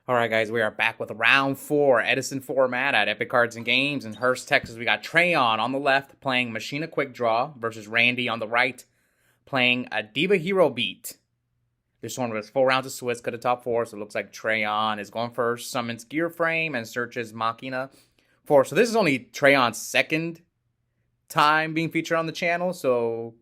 All right, guys, we are back with round 4, Edison Format at Epic Cards and Games. In Hurst, Texas, we got Trayonn on the left playing Machina Quickdraw versus Randy on the right playing a Diva Hero Beat. This one was 4 rounds of Swiss, cut a top 4, so it looks like Trayonn is going first, summons Gear Frame, and searches Machina 4. So this is only Trayonn's second time being featured on the channel, so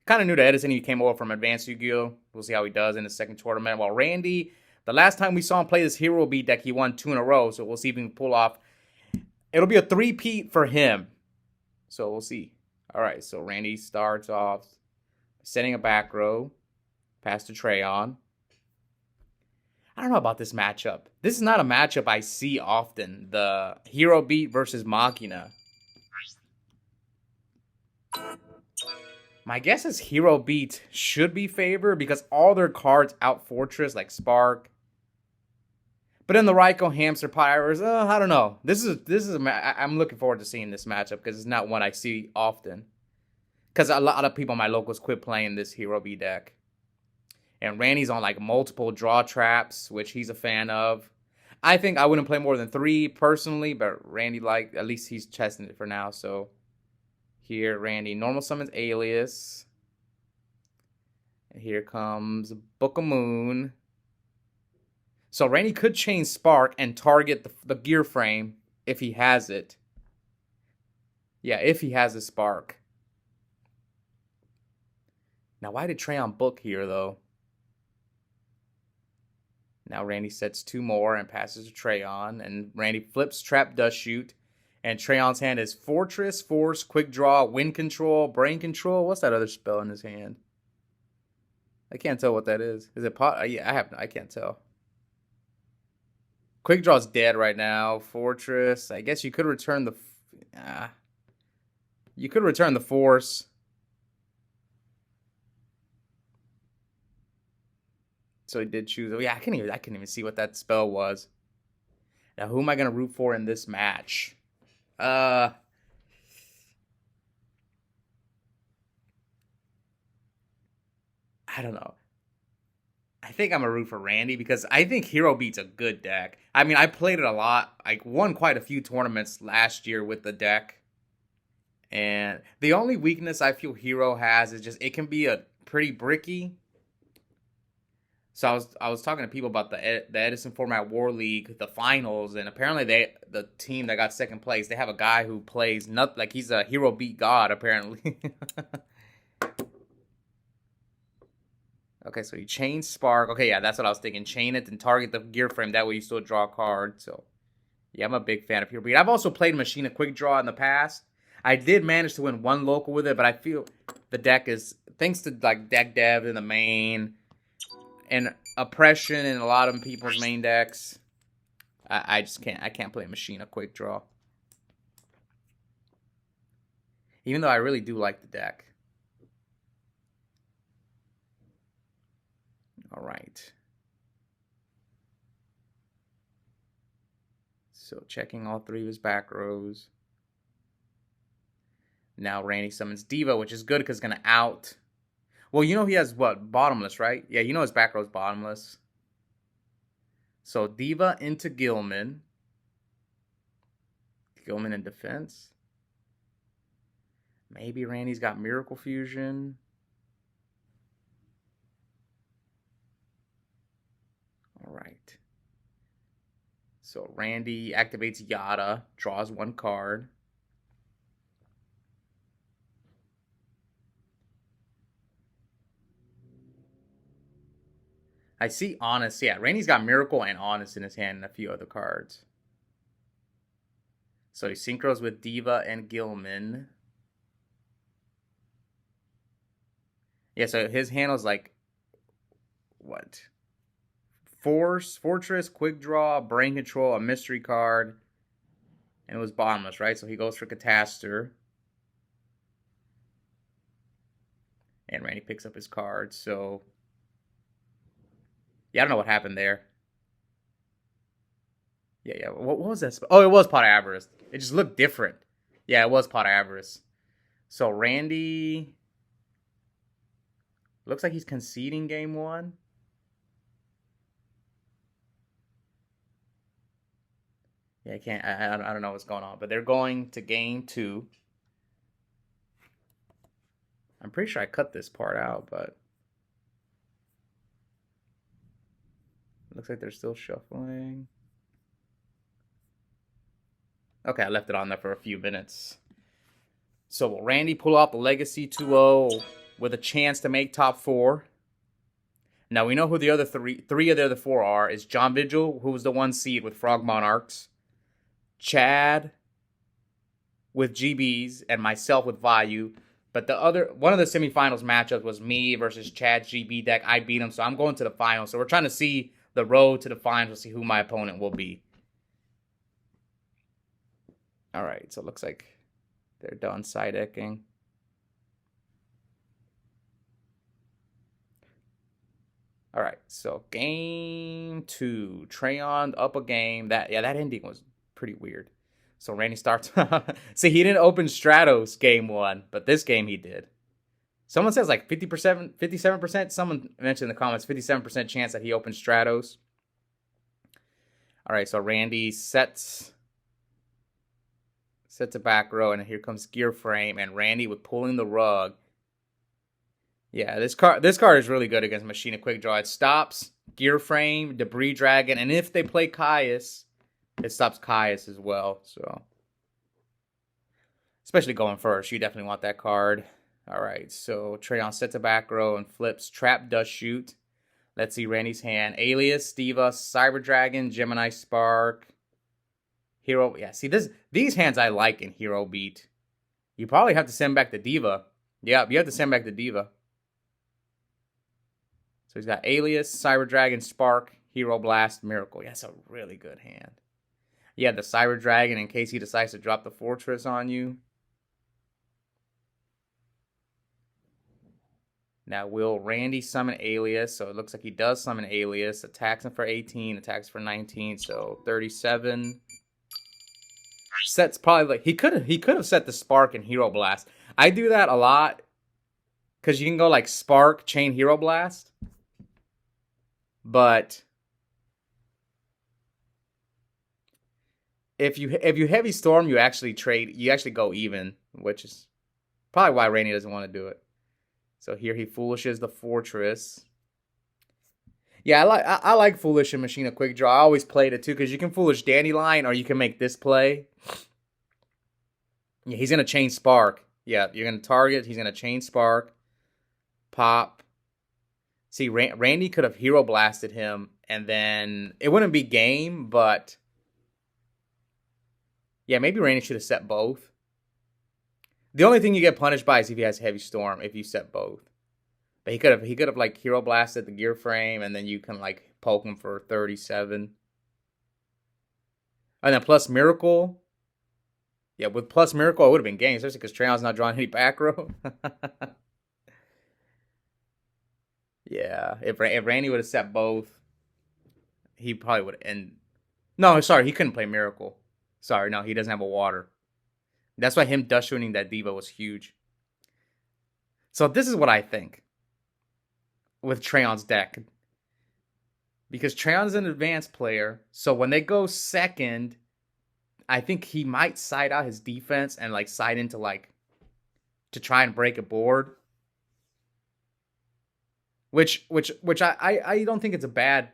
kind of new to Edison. He came over from Advanced Yu-Gi-Oh! We'll see how he does in the second tournament. While Randy, the last time we saw him play this Hero Beat deck, he won 2 in a row. So we'll see if he can pull off. It'll be a 3-peat for him. So we'll see. All right, so Randy starts off setting a back row. Pass to Trayonn. I don't know about this matchup. This is not a matchup I see often. The Hero Beat versus Machina. My guess is Hero Beat should be favored because all their cards out Fortress, like Spark. But in the Raikou Hamster Pirates, I don't know. I'm looking forward to seeing this matchup because it's not one I see often. Because a lot of people in my locals quit playing this Hero Beat deck. And Randy's on like multiple draw traps, which he's a fan of. I think I wouldn't play more than 3 personally, but Randy at least he's testing it for now, so. Here, Randy normal summons Alias. And here comes Book of Moon. So Randy could chain Spark and target the gear frame if he has it. Yeah, if he has a Spark. Now, why did Trayonn book here, though? Now Randy sets 2 more and passes to Trayonn. And Randy flips Trap Dust Shoot. And Trayonn's hand is Fortress, Force, Quick Draw, Wind Control, Brain Control. What's that other spell in his hand? I can't tell what that is. Is it pot? Yeah, I can't tell. Quick Draw's dead right now. Fortress. I guess you could return the. You could return the Force. So he did choose. Oh yeah, I couldn't even see what that spell was. Now who am I gonna root for in this match? I don't know. I think I'm a root for Randy because I think Hero Beat's a good deck. I mean, I played it a lot. I won quite a few tournaments last year with the deck. And the only weakness I feel Hero has is just it can be a pretty bricky. So I was talking to people about the Edison Format War League, the finals, and apparently the team that got second place, they have a guy who plays like he's a Hero Beat god apparently. Okay, so you chain Spark. Okay, yeah, that's what I was thinking. Chain it and target the gear frame. That way you still draw a card. So yeah, I'm a big fan of Hero Beat. I've also played Machina Quickdraw in the past. I did manage to win 1 local with it, but I feel the deck is, thanks to like deck dev in the main and oppression in a lot of people's main decks, I just can't play Machina Quickdraw. Even though I really do like the deck. All right. So checking all 3 of his back rows. Now Randy summons Diva, which is good because it's going to out. Well, you know he has what? Bottomless, right? Yeah, you know his back row is bottomless. So Diva into Gilman. Gilman in defense. Maybe Randy's got Miracle Fusion. All right. So Randy activates Yada, draws 1 card. I see Honest. Yeah, Randy's got Miracle and Honest in his hand and a few other cards. So he synchros with Diva and Gilman. Yeah, so his handle's like, what? Fortress, Quick Draw, Brain Control, a mystery card. And it was bottomless, right? So he goes for Catastor. And Randy picks up his card, so. Yeah, I don't know what happened there. Yeah. What was that? Oh, it was Pot of Avarice. It just looked different. Yeah, it was Pot of Avarice. So Randy looks like he's conceding game 1. Yeah, I can't. I don't know what's going on, but they're going to game 2. I'm pretty sure I cut this part out, but it looks like they're still shuffling. Okay, I left it on there for a few minutes. So will Randy pull out the Legacy 2-0 with a chance to make top 4? Now we know who the other three of the other 4 are. Is John Vigil, who was the 1 seed with Frog Monarchs, Chad with GBs, and myself with Vayu. But one of the semifinals matchups was me versus Chad's GB deck. I beat him, so I'm going to the finals. So we're trying to see the road to the finals, see who my opponent will be. All right, so it looks like they're done side decking. All right, so game 2, Trayonn up a game. That ending was pretty weird. So Randy starts. See, he didn't open Stratos game 1, but this game he did. Someone says like 50%, 57%. Someone mentioned in the comments 57% chance that he opened Stratos. All right, so Randy sets a back row, and here comes Gear Frame, and Randy with pulling the rug. Yeah, this card is really good against Machina Quickdraw. It stops Gear Frame, Debris Dragon, and if they play Caius, it stops Caius as well. So, especially going first, you definitely want that card. All right, so Trayonn sets a back row and flips Trap Dust Shoot. Let's see Randy's hand. Alias, Diva, Cyber Dragon, Gemini Spark, Hero. Yeah, see these hands I like in Hero Beat. You probably have to send back the Diva. Yeah, you have to send back the Diva. So he's got Alias, Cyber Dragon, Spark, Hero Blast, Miracle. Yeah, that's a really good hand. Yeah, the Cyber Dragon in case he decides to drop the Fortress on you. Now, will Randy summon Alias? So it looks like he does summon Alias. Attacks him for 18, attacks for 19, so 37. Sets probably like he could have set the Spark and Hero Blast. I do that a lot because you can go like Spark, Chain Hero Blast. But if you Heavy Storm, you actually go even, which is probably why Randy doesn't want to do it. So here he foolishes the Fortress. Yeah, I like Foolish and Machina Quickdraw. I always played it too because you can Foolish Dandelion or you can make this play. Yeah, he's gonna chain Spark. Yeah, you're gonna target. He's gonna chain Spark, pop. See, Randy could have Hero Blasted him, and then it wouldn't be game, but yeah, maybe Randy should have set both. The only thing you get punished by is if he has Heavy Storm, if you set both. But he could have like Hero Blasted the Gear Frame, and then you can like poke him for 37. And then plus Miracle. Yeah, with plus Miracle, it would have been game, especially because Trayonn's not drawing any back row. Yeah, if Randy would have set both, he probably would end. No, sorry, he couldn't play Miracle. Sorry, no, he doesn't have a water. That's why him dust shooting that Diva was huge. So this is what I think with Trayonn's deck. Because Trayonn's an advanced player, so when they go second, I think he might side out his defense and like side into like to try and break a board. Which I don't think it's a bad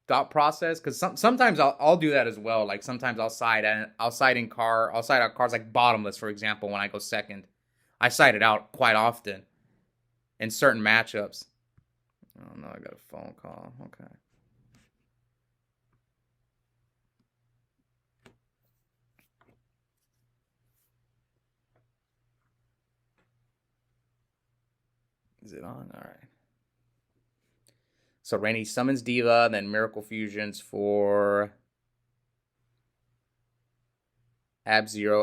thought process because sometimes I'll do that as well. Like sometimes I'll side out cards like Bottomless, for example, when I go second. I side it out quite often in certain matchups. Oh no, I got a phone call. Okay. Is it on? All right. So Randy summons Diva, then Miracle Fusions for Ab-Zero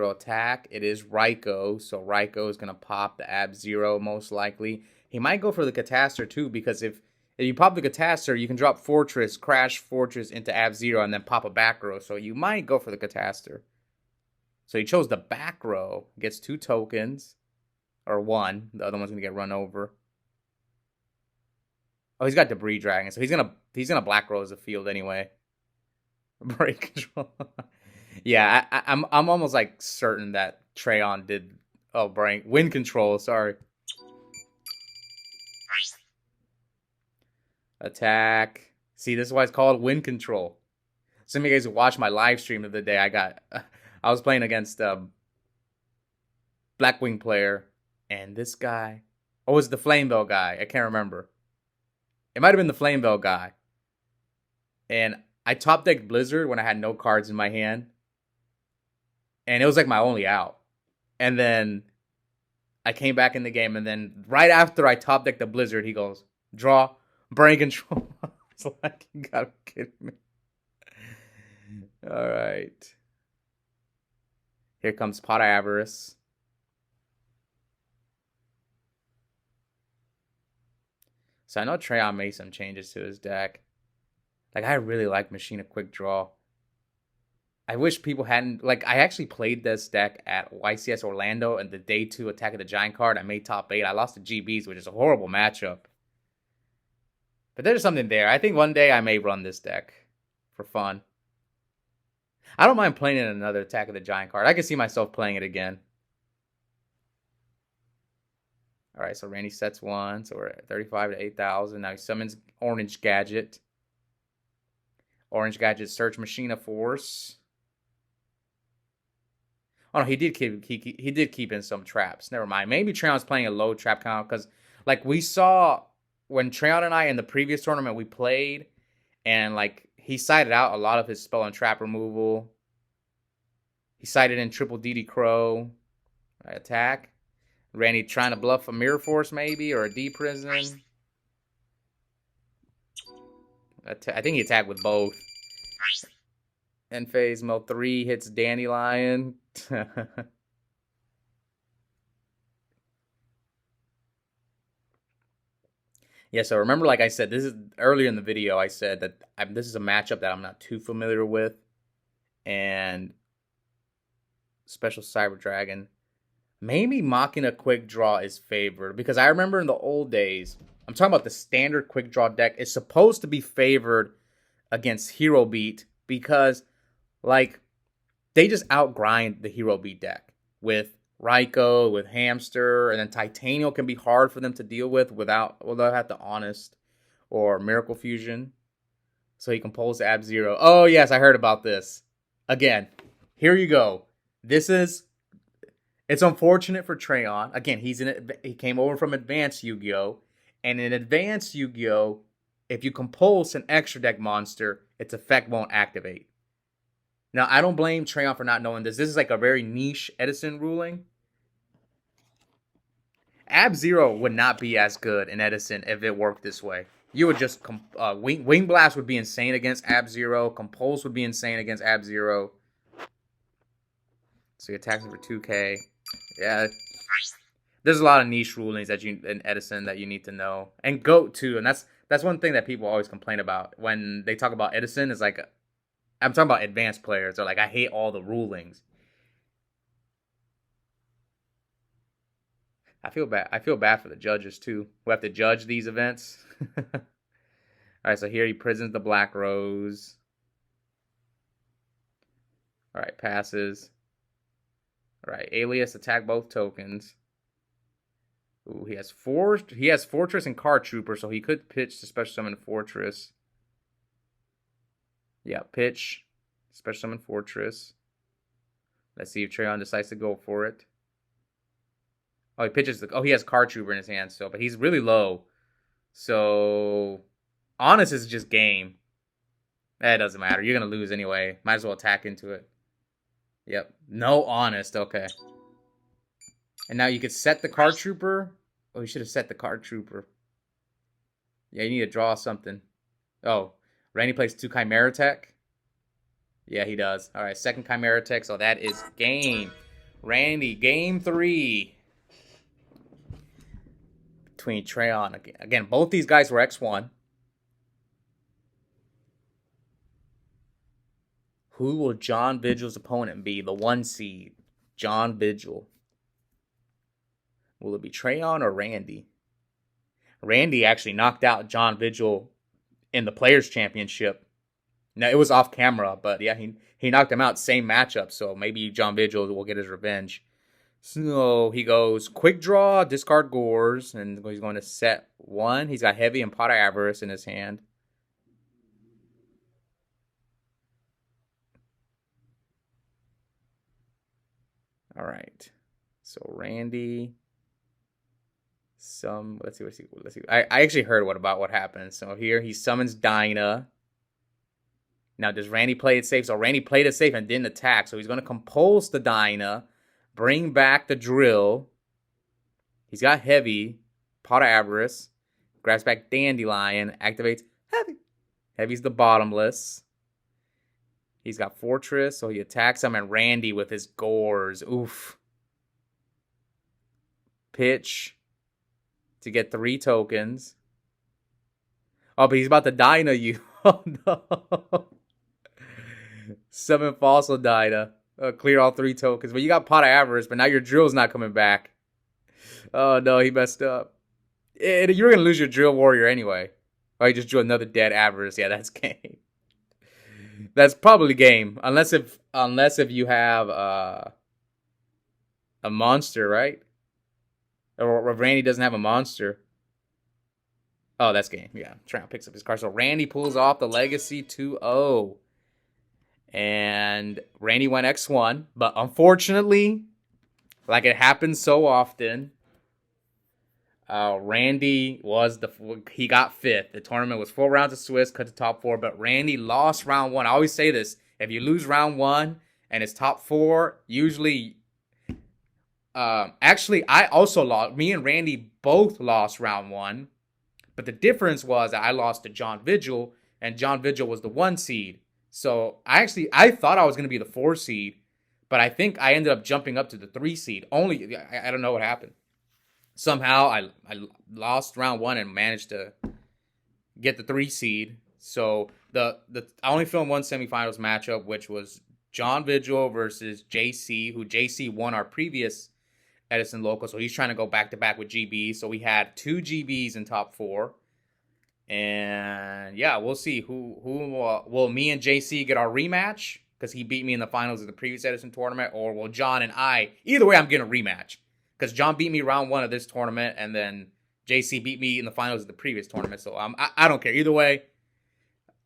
attack. It is Raikou, so Raikou is going to pop the Ab-Zero most likely. He might go for the Catastor too, because if you pop the Catastor, you can drop Fortress, crash Fortress into Ab-Zero, and then pop a back row. So you might go for the Catastor. So he chose the back row, gets 2 tokens, or 1. The other one's going to get run over. Oh, he's got Debris Dragon, so he's gonna Black Rose the field anyway. Break control. Yeah, I'm almost like certain that Trayonn did. Oh, brain wind control. Sorry. Attack. See, this is why it's called wind control. Some of you guys who watched my live stream of the day, I was playing against a Blackwing player, and this guy, oh, it was the Flame Bell guy. I can't remember. It might have been the Flame Bell guy. And I top decked Blizzard when I had no cards in my hand, and it was like my only out. And then I came back in the game, and then right after I top decked the Blizzard, he goes, draw, brain control. It's like, you gotta be kidding me. All right. Here comes Pot of Avarice. So I know Trayonn made some changes to his deck. Like, I really like Machina Quickdraw. I wish people hadn't... Like, I actually played this deck at YCS Orlando, and the Day 2 Attack of the Giant card, I made top 8. I lost to GBs, which is a horrible matchup. But there's something there. I think one day I may run this deck for fun. I don't mind playing in another Attack of the Giant card. I can see myself playing it again. All right, so Randy sets 1. So we're at 35 to 8,000. Now he summons Orange Gadget. Orange Gadget search Machina Force. Oh no, he did keep in some traps. Never mind. Maybe Trayonn's playing a low trap count because, like, we saw when Trayonn and I in the previous tournament we played, and like he sided out a lot of his spell and trap removal. He sided in triple DD Crow. Right, attack. Randy trying to bluff a Mirror Force maybe or a D Prison. I think he attacked with both. End phase mode 3 hits Dandelion. Yeah, so remember, like I said, this is earlier in the video. I said that this is a matchup that I'm not too familiar with, and Special Cyber Dragon. Maybe Machina Quickdraw is favored because I remember in the old days. I'm talking about the standard Quickdraw deck is supposed to be favored against Hero Beat because, like, they just outgrind the Hero Beat deck with Raikou, with Hamster, and then Titanium can be hard for them to deal with without have to Honest or Miracle Fusion. So he can pulls Ab-Zero. Oh, yes, I heard about this. Again, here you go. It's unfortunate for Trayonn. Again, he came over from Advanced Yu-Gi-Oh! And in Advanced Yu-Gi-Oh!, if you compulse an extra deck monster, its effect won't activate. Now, I don't blame Trayonn for not knowing this. This is like a very niche Edison ruling. Ab-Zero would not be as good in Edison if it worked this way. You would just... Wing Blast would be insane against Ab-Zero. Compulse would be insane against Ab-Zero. So he attacks him for 2k. Yeah. There's a lot of niche rulings that in Edison that you need to know. And GOAT, too. And that's one thing that people always complain about when they talk about Edison. Is like... I'm talking about advanced players. They're like, I hate all the rulings. I feel bad. I feel bad for the judges, too, who have to judge these events. All right, so here he prisons the Black Rose. All right, passes. All right, Alias attack both tokens. Ooh, he has Fortress and Card Trooper, so he could pitch to special summon Fortress. Yeah, pitch, special summon Fortress. Let's see if Trayonn decides to go for it. Oh, he pitches he has Card Trooper in his hand still, but he's really low. So, Honest is just game. That doesn't matter. You're going to lose anyway. Might as well attack into it. Yep. No Honest. Okay. And now you could set the Card Trooper. Oh, you should have set the Card Trooper. Yeah, you need to draw something. Oh, Randy plays 2 Chimera Tech. Yeah, he does. All right, second Chimera Tech. So that is game. Randy, game 3. Between Trayonn. Again, both these guys were X1. Who will John Vigil's opponent be? The 1 seed. John Vigil. Will it be Trayonn or Randy? Randy actually knocked out John Vigil in the Players' Championship No, it was off camera, but yeah, he knocked him out. Same matchup, so maybe John Vigil will get his revenge. So he goes quick draw, discard Gores, and he's going to set one. He's got Heavy and Pot of Avarice in his hand. All right. So Randy, let's see. I actually heard about what happened. So here he summons Dinah. Now does Randy play it safe? So Randy played it safe and didn't attack. So he's going to compulse the Dinah, bring back the drill. He's got Heavy, Pot of Avarice, grabs back Dandelion, activates Heavy. Heavy's the bottomless. He's got Fortress, so he attacks him, and Randy with his Gores. Oof. Pitch to get 3 tokens. Oh, but he's about to Dinah you. Oh, no. Summon Fossil Dinah. Clear all 3 tokens. But you got Pot of Avarice, but now your drill's not coming back. Oh, no, he messed up. You're going to lose your drill warrior anyway. Oh, he just drew another dead Avarice. Yeah, that's game. That's probably game. Unless if you have a monster, right? Or if Randy doesn't have a monster. Oh, that's game. Yeah, Trayonn picks up his card. So Randy pulls off the Legacy 2-0. And Randy went X1. But unfortunately, like it happens so often, Randy he got 5th. The tournament was 4 rounds of Swiss, cut to top 4. But Randy lost round 1. I always say this. If you lose round 1 and it's top 4, usually... actually, I also lost. Me and Randy both lost round 1. But the difference was that I lost to John Vigil, and John Vigil was the 1 seed. So I thought I was going to be the 4 seed, but I think I ended up jumping up to the 3 seed. I don't know what happened. Somehow I lost round 1 and managed to get the 3 seed. So I only filmed one semifinals matchup, which was John Vigil versus JC, who JC won our previous Edison local, so he's trying to go back-to-back with GB. So we had 2 GBs in top 4. And yeah, we'll see who will me and JC get our rematch because he beat me in the finals of the previous Edison tournament, or will John and I? Either way, I'm getting a rematch because John beat me round 1 of this tournament, and then JC beat me in the finals of the previous tournament. So I don't care either way.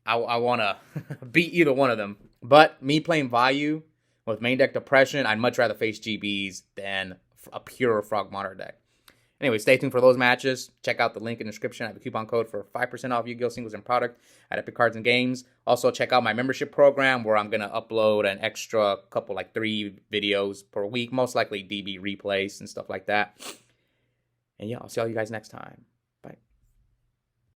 I want to beat either one of them. But me playing Vayu with main deck Depression, I'd much rather face GBs than a pure Frog Monitor deck. Anyway, stay tuned for those matches. Check out the link in the description. I have a coupon code for 5% off Yu-Gi-Oh! Singles and product at Epic Cards and Games. Also, check out my membership program where I'm going to upload an extra couple, like 3 videos per week. Most likely DB replays and stuff like that. And yeah, I'll see all you guys next time.